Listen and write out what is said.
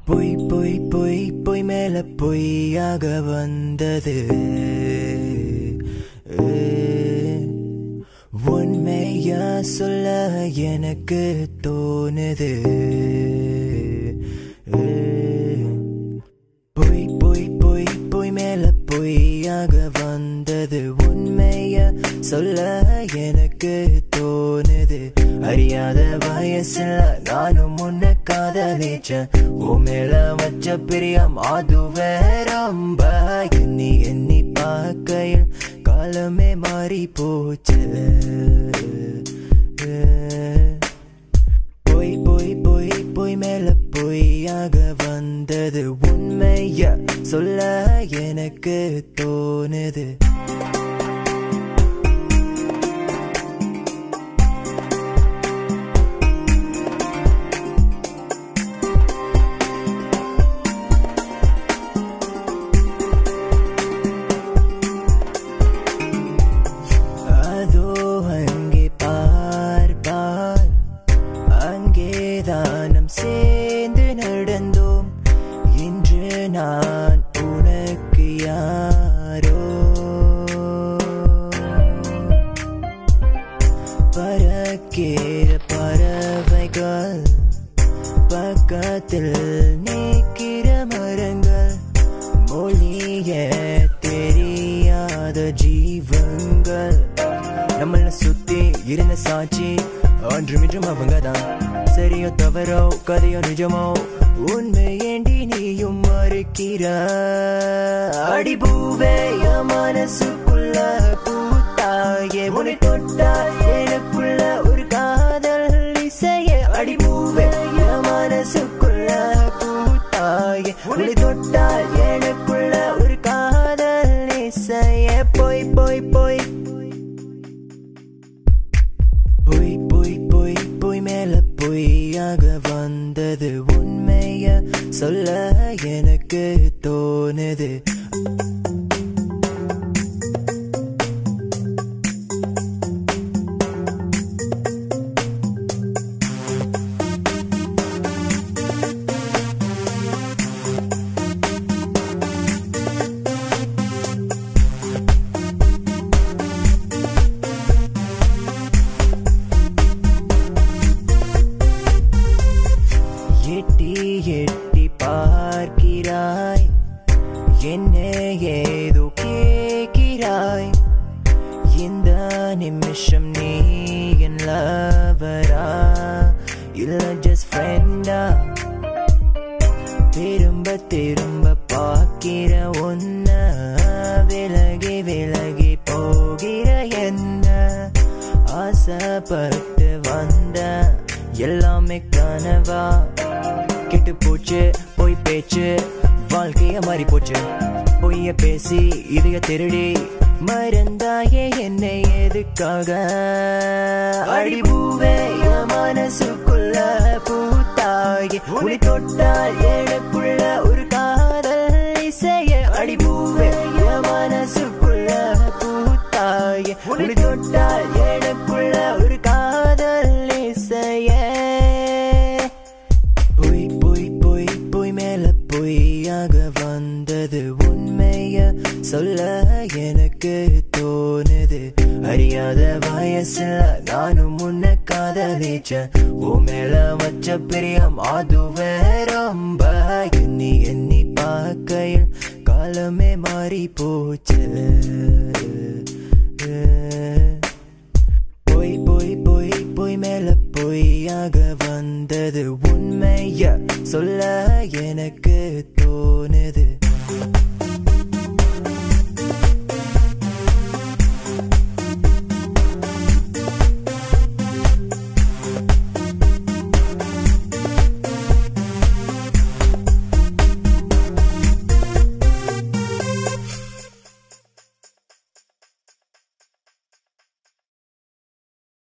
பொய் பொய் பொய் பொய் மேல பொய்யாக வந்தது. உண்மையா சொல்ல எனக்கு தோணுது. பொய் பொய் பொய் பொய் மேல பொய்யாக வந்தது. உண்மையா சொல்ல எனக்கு தோணுது. அறியாத வயசுல நானும் முன்ன காதலிச்சேன். உன் மேல வச்ச பிரியம் அதுவே ரொம்ப. எண்ணி எண்ணி பார்க்கையில் காலமே மாறி போச்சு. பொய் பொய் பொய் பொய் மேல பொய்யாக வந்தது. உண்மையா சொல்ல எனக்கு தோணுது. சேர்ந்து நடந்தோம். இன்று நான் உனக்கு யாரோ? பறக்கிற பறவைகள் பக்கத்தில் நிற்கிற மரங்கள். மொழிய தெரியாத ஜீவங்கள். நம்மள சுத்தி இருந்த சாட்சி ஒன்றுமின்றும் அவங்கதான். சரியோ தவறோ கதையோ நிஜமோ உண்மை ஏண்டி நீயும் மறுக்கிற? அடிபூவே மனசுக்குள்ள பூத்தாயே. உன்னை தொட்டால் எனக்குள்ள ஒரு காதல் இசையே. அடிபூவே மனசுக்குள்ள பூத்தாயே. உன்னை தொட்டால் எனக்குள்ள ஒரு காதல் இசையே. பொய் பொய் பொய் பொய் பொய் பொய் பொய் மேல பொய்யாக வந்தது. உண்மையா சொல்ல எனக்கு தோணுது. எட்டி எட்டி பார்க்கிறாய், என்ன ஏதோ கேட்கிறாய். இந்த நிமிஷம் நீ என் லவரா இல்ல ஜஸ்ட் ஃப்ரெண்டா? திரும்ப திரும்ப பார்க்கிற ஒன்ன விலகி விலகி போகிற என்ன? ஆசைப்பட்டு வந்த எல்லாமே கனவா? கெட்டு போச்சு பொய் பேச்சு, வாழ்க்கைய மாறி போச்சு. பொய்ய பேசி இதைய திருடி மறந்தாயே என்னை எதுக்காக? அடிபூவே மனசுக்குள்ள பூத்தாயே. உன்னை தொட்டால் எனக்குள்ள ஒரு காதல் இசையே. அடிபூவே மனசுக்குள்ள பூத்தாயே. உன்னை தொட்டால் எனக்குள்ள ஒரு காதல் இசையே. பொய் பொய் பொய் பொய் மேல பொய்யாக வந்தது. உண்மையா சொல்ல எனக்கு தோணுது. அறியாத வயசுல நானும் முன்ன காதலிச்சேன். உன் மேல வச்ச பிரியம் அதுவே ரொம்ப. எண்ணி எண்ணி பார்க்கையில் காலமே மாறி போச்சு. பொய் பொய் பொய் பொய் மேல பொய்யாக வந்தது. உண்மையா சொல்ல எனக்கு தோணுது.